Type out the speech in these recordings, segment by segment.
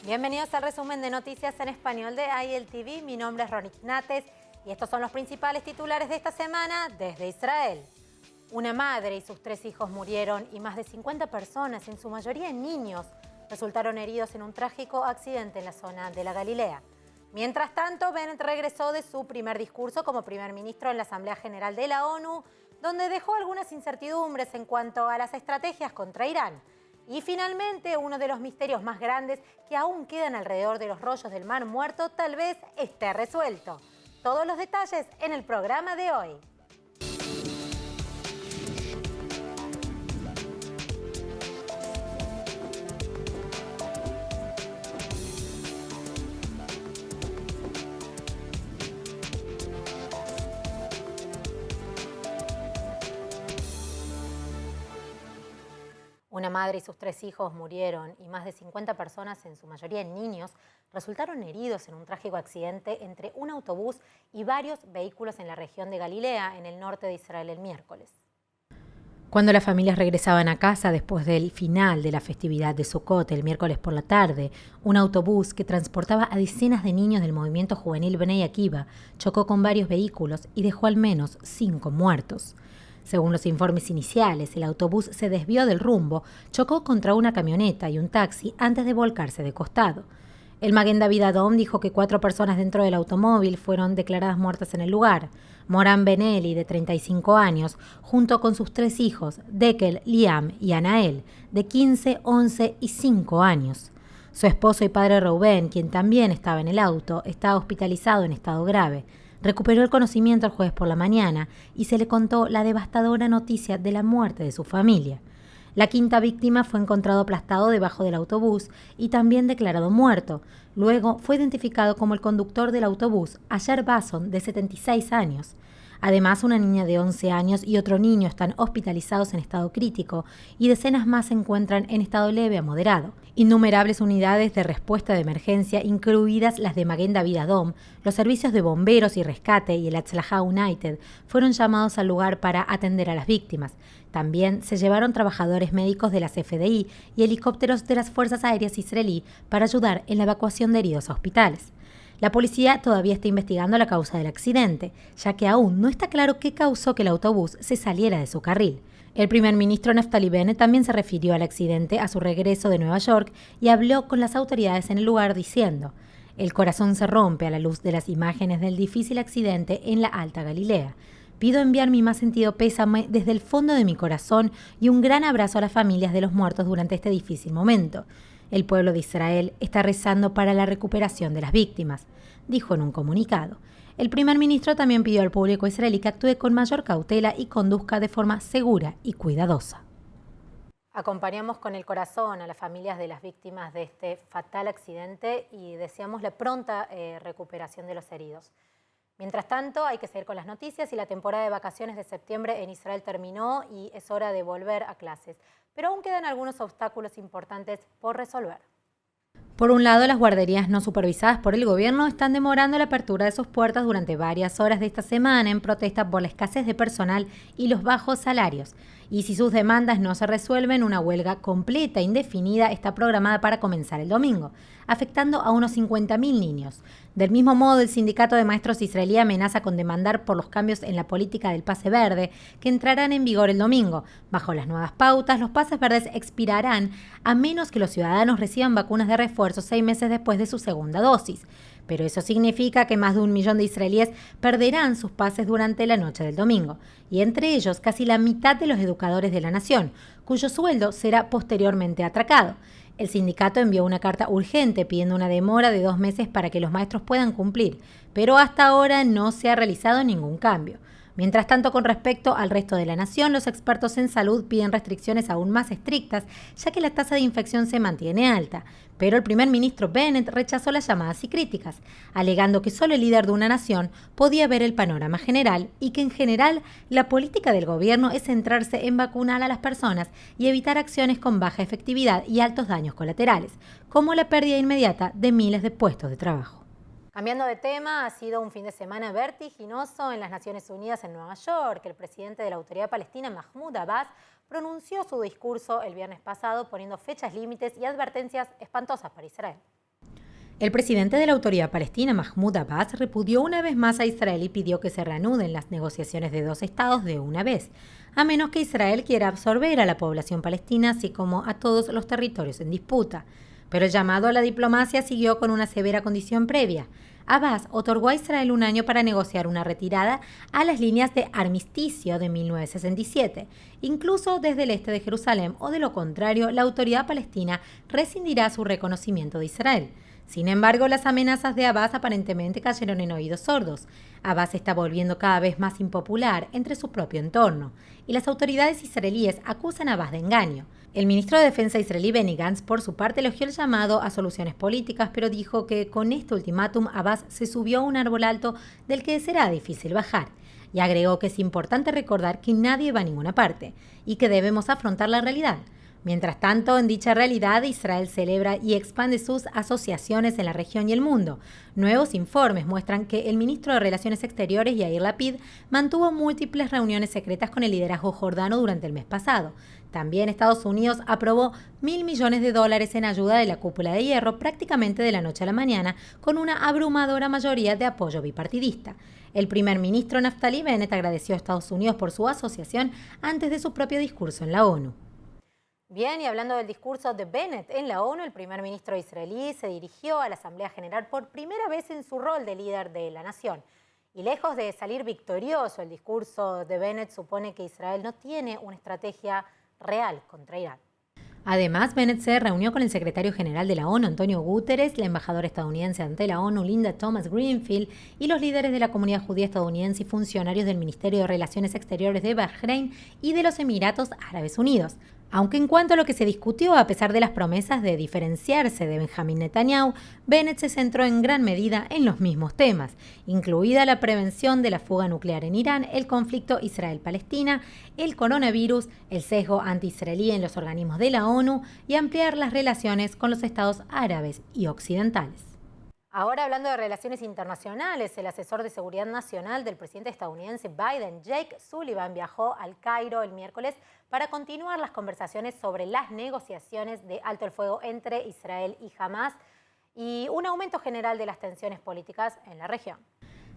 Bienvenidos al resumen de noticias en español de ILTV. Mi nombre es Ronit Nates y estos son los principales titulares de esta semana desde Israel. Una madre y sus 3 hijos murieron y más de 50 personas, en su mayoría niños, resultaron heridos en un trágico accidente en la zona de la Galilea. Mientras tanto, Bennett regresó de su primer discurso como primer ministro en la Asamblea General de la ONU, donde dejó algunas incertidumbres en cuanto a las estrategias contra Irán. Y finalmente, uno de los misterios más grandes que aún quedan alrededor de los rollos del Mar Muerto tal vez esté resuelto. Todos los detalles en el programa de hoy. Una madre y sus 3 hijos murieron y más de 50 personas, en su mayoría niños, resultaron heridos en un trágico accidente entre un autobús y varios vehículos en la región de Galilea, en el norte de Israel, el miércoles. Cuando las familias regresaban a casa después del final de la festividad de Sukkot el miércoles por la tarde, un autobús que transportaba a decenas de niños del movimiento juvenil Bnei Akiva chocó con varios vehículos y dejó al menos 5 muertos. Según los informes iniciales, el autobús se desvió del rumbo, chocó contra una camioneta y un taxi antes de volcarse de costado. El Maguen David Adom dijo que 4 personas dentro del automóvil fueron declaradas muertas en el lugar. Moran Benelli, de 35 años, junto con sus 3 hijos, Dekel, Liam y Anael, de 15, 11 y 5 años. Su esposo y padre Reuben, quien también estaba en el auto, está hospitalizado en estado grave. Recuperó el conocimiento el jueves por la mañana y se le contó la devastadora noticia de la muerte de su familia. La 5ª víctima fue encontrado aplastado debajo del autobús y también declarado muerto. Luego fue identificado como el conductor del autobús, Asher Basson, de 76 años. Además, una niña de 11 años y otro niño están hospitalizados en estado crítico y decenas más se encuentran en estado leve a moderado. Innumerables unidades de respuesta de emergencia, incluidas las de Maguen David Adom, los servicios de bomberos y rescate y el Hatzlahá United, fueron llamados al lugar para atender a las víctimas. También se llevaron trabajadores médicos de las FDI y helicópteros de las Fuerzas Aéreas israelí para ayudar en la evacuación de heridos a hospitales. La policía todavía está investigando la causa del accidente, ya que aún no está claro qué causó que el autobús se saliera de su carril. El primer ministro Naftali Bennett también se refirió al accidente a su regreso de Nueva York y habló con las autoridades en el lugar diciendo: «El corazón se rompe a la luz de las imágenes del difícil accidente en la Alta Galilea. Pido enviar mi más sentido pésame desde el fondo de mi corazón y un gran abrazo a las familias de los muertos durante este difícil momento. El pueblo de Israel está rezando para la recuperación de las víctimas», dijo en un comunicado. El primer ministro también pidió al público israelí que actúe con mayor cautela y conduzca de forma segura y cuidadosa. Acompañamos con el corazón a las familias de las víctimas de este fatal accidente y deseamos la pronta recuperación de los heridos. Mientras tanto, hay que seguir con las noticias y la temporada de vacaciones de septiembre en Israel terminó y es hora de volver a clases. Pero aún quedan algunos obstáculos importantes por resolver. Por un lado, las guarderías no supervisadas por el gobierno están demorando la apertura de sus puertas durante varias horas de esta semana en protesta por la escasez de personal y los bajos salarios. Y si sus demandas no se resuelven, una huelga completa e indefinida está programada para comenzar el domingo, afectando a unos 50.000 niños. Del mismo modo, el sindicato de maestros israelí amenaza con demandar por los cambios en la política del pase verde, que entrarán en vigor el domingo. Bajo las nuevas pautas, los pases verdes expirarán a menos que los ciudadanos reciban vacunas de refuerzo 6 meses después de su segunda dosis. Pero eso significa que más de 1 millón de israelíes perderán sus pases durante la noche del domingo, y entre ellos casi la mitad de los educadores de la nación, cuyo sueldo será posteriormente atracado. El sindicato envió una carta urgente pidiendo una demora de 2 meses para que los maestros puedan cumplir, pero hasta ahora no se ha realizado ningún cambio. Mientras tanto, con respecto al resto de la nación, los expertos en salud piden restricciones aún más estrictas, ya que la tasa de infección se mantiene alta. Pero el primer ministro Bennett rechazó las llamadas y críticas, alegando que solo el líder de una nación podía ver el panorama general y que en general la política del gobierno es centrarse en vacunar a las personas y evitar acciones con baja efectividad y altos daños colaterales, como la pérdida inmediata de miles de puestos de trabajo. Cambiando de tema, ha sido un fin de semana vertiginoso en las Naciones Unidas en Nueva York. El presidente de la Autoridad Palestina, Mahmoud Abbas, pronunció su discurso el viernes pasado poniendo fechas límites y advertencias espantosas para Israel. El presidente de la Autoridad Palestina, Mahmoud Abbas, repudió una vez más a Israel y pidió que se reanuden las negociaciones de dos estados de una vez, a menos que Israel quiera absorber a la población palestina, así como a todos los territorios en disputa. Pero el llamado a la diplomacia siguió con una severa condición previa. Abbas otorgó a Israel un año para negociar una retirada a las líneas de armisticio de 1967, incluso desde el este de Jerusalén, o de lo contrario, la Autoridad Palestina rescindirá su reconocimiento de Israel. Sin embargo, las amenazas de Abbas aparentemente cayeron en oídos sordos. Abbas se está volviendo cada vez más impopular entre su propio entorno, y las autoridades israelíes acusan a Abbas de engaño. El ministro de Defensa israelí Benny Gantz, por su parte, elogió el llamado a soluciones políticas, pero dijo que con este ultimátum Abbas se subió a un árbol alto del que será difícil bajar. Y agregó que es importante recordar que nadie va a ninguna parte y que debemos afrontar la realidad. Mientras tanto, en dicha realidad, Israel celebra y expande sus asociaciones en la región y el mundo. Nuevos informes muestran que el ministro de Relaciones Exteriores, Yair Lapid, mantuvo múltiples reuniones secretas con el liderazgo jordano durante el mes pasado. También Estados Unidos aprobó $1.000 millones en ayuda de la cúpula de hierro prácticamente de la noche a la mañana, con una abrumadora mayoría de apoyo bipartidista. El primer ministro Naftali Bennett agradeció a Estados Unidos por su asociación antes de su propio discurso en la ONU. Bien, y hablando del discurso de Bennett en la ONU, el primer ministro israelí se dirigió a la Asamblea General por primera vez en su rol de líder de la nación. Y lejos de salir victorioso, el discurso de Bennett supone que Israel no tiene una estrategia real contra Irán. Además, Bennett se reunió con el secretario general de la ONU, Antonio Guterres, la embajadora estadounidense ante la ONU, Linda Thomas Greenfield, y los líderes de la comunidad judía estadounidense y funcionarios del Ministerio de Relaciones Exteriores de Bahrein y de los Emiratos Árabes Unidos. Aunque en cuanto a lo que se discutió, a pesar de las promesas de diferenciarse de Benjamin Netanyahu, Bennett se centró en gran medida en los mismos temas, incluida la prevención de la fuga nuclear en Irán, el conflicto Israel-Palestina, el coronavirus, el sesgo anti-israelí en los organismos de la ONU y ampliar las relaciones con los estados árabes y occidentales. Ahora, hablando de relaciones internacionales, el asesor de seguridad nacional del presidente estadounidense Biden, Jake Sullivan, viajó al Cairo el miércoles para continuar las conversaciones sobre las negociaciones de alto el fuego entre Israel y Hamás y un aumento general de las tensiones políticas en la región.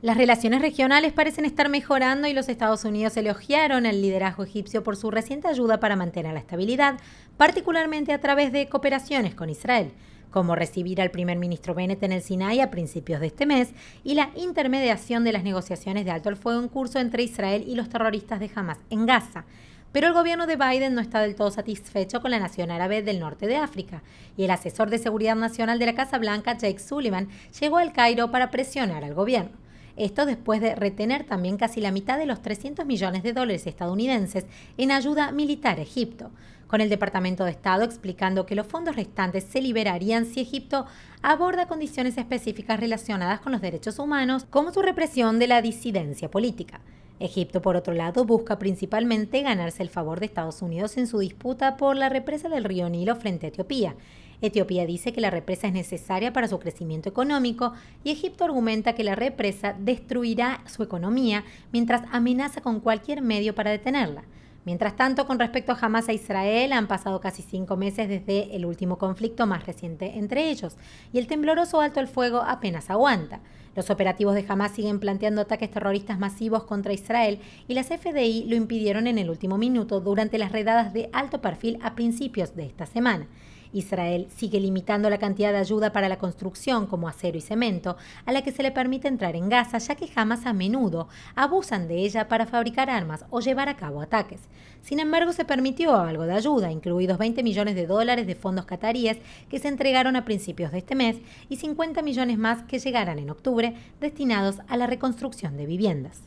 Las relaciones regionales parecen estar mejorando y los Estados Unidos elogiaron al liderazgo egipcio por su reciente ayuda para mantener la estabilidad, particularmente a través de cooperaciones con Israel, como recibir al primer ministro Bennett en el Sinaí a principios de este mes y la intermediación de las negociaciones de alto el fuego en curso entre Israel y los terroristas de Hamás en Gaza. Pero el gobierno de Biden no está del todo satisfecho con la nación árabe del norte de África, y el asesor de seguridad nacional de la Casa Blanca, Jake Sullivan, llegó al Cairo para presionar al gobierno. Esto después de retener también casi la mitad de los $300 millones estadounidenses en ayuda militar a Egipto, con el Departamento de Estado explicando que los fondos restantes se liberarían si Egipto aborda condiciones específicas relacionadas con los derechos humanos, como su represión de la disidencia política. Egipto, por otro lado, busca principalmente ganarse el favor de Estados Unidos en su disputa por la represa del río Nilo frente a Etiopía. Etiopía dice que la represa es necesaria para su crecimiento económico y Egipto argumenta que la represa destruirá su economía mientras amenaza con cualquier medio para detenerla. Mientras tanto, con respecto a Hamás e Israel, han pasado casi 5 meses desde el último conflicto más reciente entre ellos, y el tembloroso alto el fuego apenas aguanta. Los operativos de Hamás siguen planteando ataques terroristas masivos contra Israel y las FDI lo impidieron en el último minuto durante las redadas de alto perfil a principios de esta semana. Israel sigue limitando la cantidad de ayuda para la construcción, como acero y cemento, a la que se le permite entrar en Gaza, ya que Hamás a menudo abusan de ella para fabricar armas o llevar a cabo ataques. Sin embargo, se permitió algo de ayuda, incluidos $20 millones de fondos cataríes que se entregaron a principios de este mes y 50 millones más que llegarán en octubre, destinados a la reconstrucción de viviendas.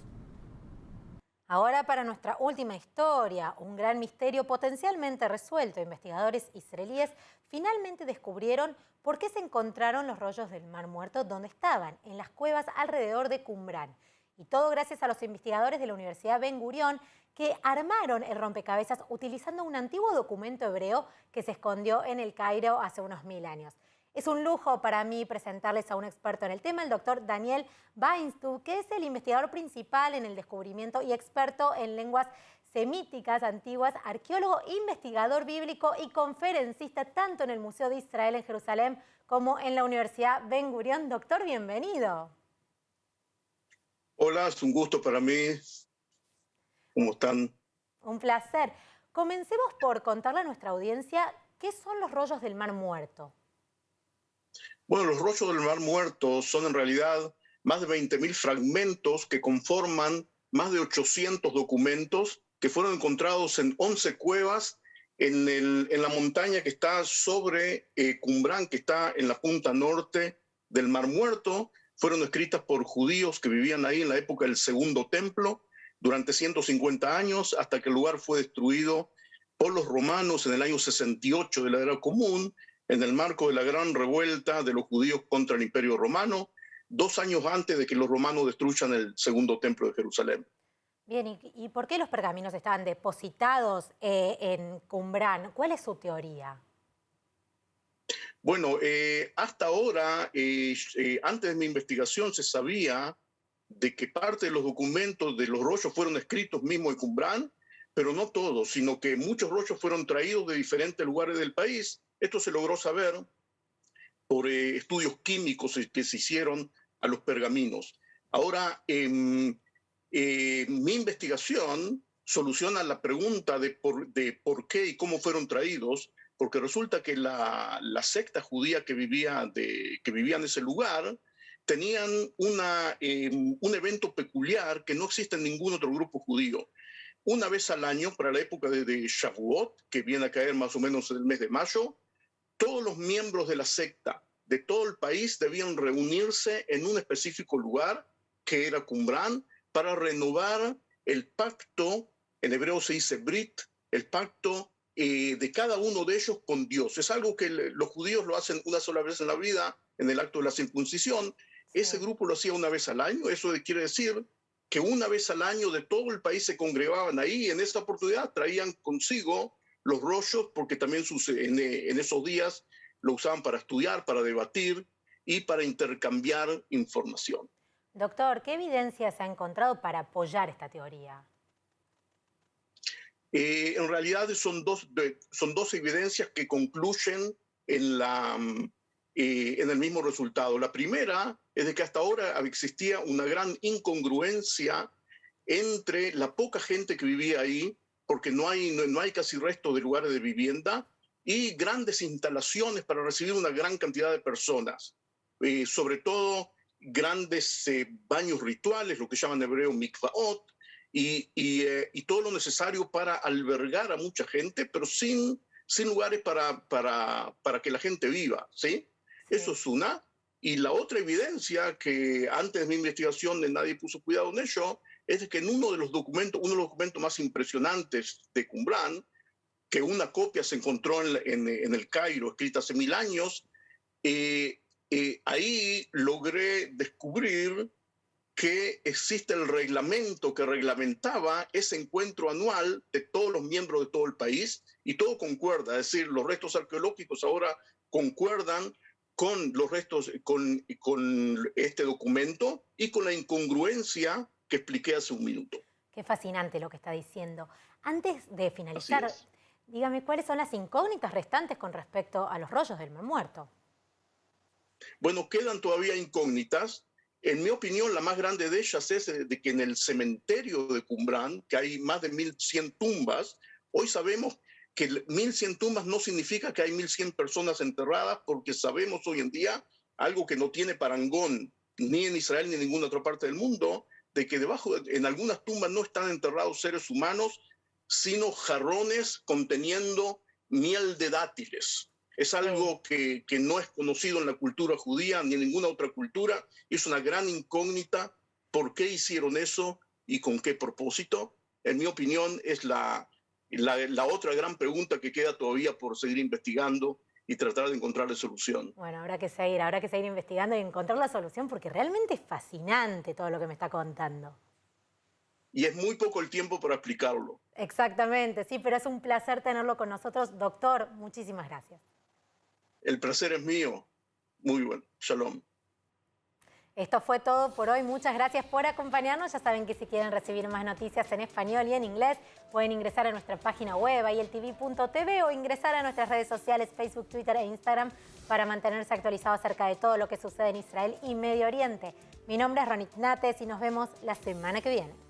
Ahora para nuestra última historia, un gran misterio potencialmente resuelto. Investigadores israelíes finalmente descubrieron por qué se encontraron los rollos del Mar Muerto donde estaban, en las cuevas alrededor de Qumran. Y todo gracias a los investigadores de la Universidad Ben Gurión que armaron el rompecabezas utilizando un antiguo documento hebreo que se escondió en el Cairo hace unos 1000 años. Es un lujo para mí presentarles a un experto en el tema, el doctor Daniel Weinstub, que es el investigador principal en el descubrimiento y experto en lenguas semíticas antiguas, arqueólogo, investigador bíblico y conferencista tanto en el Museo de Israel en Jerusalén como en la Universidad Ben Gurión. Doctor, bienvenido. Hola, es un gusto para mí. ¿Cómo están? Un placer. Comencemos por contarle a nuestra audiencia qué son los rollos del Mar Muerto. Bueno, los rollos del Mar Muerto son en realidad más de 20.000 fragmentos que conforman más de 800 documentos que fueron encontrados en 11 cuevas en la montaña que está sobre Qumran, que está en la punta norte del Mar Muerto. Fueron escritas por judíos que vivían ahí en la época del Segundo Templo durante 150 años, hasta que el lugar fue destruido por los romanos en el año 68 de la Era Común, en el marco de la gran revuelta de los judíos contra el Imperio Romano, 2 años antes de que los romanos destruyan el Segundo Templo de Jerusalén. Bien, ¿y por qué los pergaminos estaban depositados en Qumran? ¿Cuál es su teoría? Bueno, hasta ahora, antes de mi investigación, se sabía de que parte de los documentos de los rollos fueron escritos mismo en Qumran, pero no todos, sino que muchos rollos fueron traídos de diferentes lugares del país. Esto se logró saber por estudios químicos que se hicieron a los pergaminos. Ahora, mi investigación soluciona la pregunta de por qué y cómo fueron traídos, porque resulta que la secta judía que vivía en ese lugar tenían un evento peculiar que no existe en ningún otro grupo judío. Una vez al año, para la época de Shavuot, que viene a caer más o menos en el mes de mayo, todos los miembros de la secta de todo el país debían reunirse en un específico lugar, que era Qumran, para renovar el pacto, en hebreo se dice Brit, el pacto de cada uno de ellos con Dios. Es algo que los judíos lo hacen una sola vez en la vida, en el acto de la circuncisión. Sí. Ese grupo lo hacía una vez al año. Eso quiere decir que una vez al año de todo el país se congregaban ahí, y en esta oportunidad traían consigo los rollos, porque también en esos días lo usaban para estudiar, para debatir y para intercambiar información. Doctor, ¿qué evidencia se ha encontrado para apoyar esta teoría? En realidad son dos evidencias que concluyen en el mismo resultado. La primera es de que hasta ahora existía una gran incongruencia entre la poca gente que vivía ahí, porque no hay casi resto de lugares de vivienda, y grandes instalaciones para recibir una gran cantidad de personas, sobre todo grandes baños rituales, lo que llaman en hebreo mikvaot, y todo lo necesario para albergar a mucha gente, pero sin lugares para que la gente viva, ¿sí? Eso es una. Y la otra evidencia, que antes de mi investigación nadie puso cuidado en ello, es de que en uno de los documentos más impresionantes de Qumran, que una copia se encontró en el Cairo, escrita hace 1000 años, ahí logré descubrir que existe el reglamento que reglamentaba ese encuentro anual de todos los miembros de todo el país, y todo concuerda, es decir, los restos arqueológicos ahora concuerdan con los restos, con este documento y con la incongruencia que expliqué hace un minuto. Qué fascinante lo que está diciendo. Antes de finalizar, dígame, ¿cuáles son las incógnitas restantes con respecto a los rollos del Mar Muerto? Bueno, quedan todavía incógnitas. En mi opinión, la más grande de ellas es de que en el cementerio de Qumran, que hay más de 1100 tumbas, hoy sabemos que 1100 tumbas no significa que hay 1100 personas enterradas, porque sabemos hoy en día algo que no tiene parangón ni en Israel ni en ninguna otra parte del mundo, de que en algunas tumbas no están enterrados seres humanos, sino jarrones conteniendo miel de dátiles. Es algo que no es conocido en la cultura judía ni en ninguna otra cultura. Es una gran incógnita por qué hicieron eso y con qué propósito. En mi opinión, es la otra gran pregunta que queda todavía por seguir investigando y tratar de encontrarle solución. Bueno, habrá que seguir investigando y encontrar la solución, porque realmente es fascinante todo lo que me está contando. Y es muy poco el tiempo para explicarlo. Exactamente, sí, pero es un placer tenerlo con nosotros. Doctor, muchísimas gracias. El placer es mío. Muy bueno. Shalom. Esto fue todo por hoy. Muchas gracias por acompañarnos. Ya saben que si quieren recibir más noticias en español y en inglés, pueden ingresar a nuestra página web, IELTV.tv, o ingresar a nuestras redes sociales, Facebook, Twitter e Instagram, para mantenerse actualizados acerca de todo lo que sucede en Israel y Medio Oriente. Mi nombre es Ronit Nates y nos vemos la semana que viene.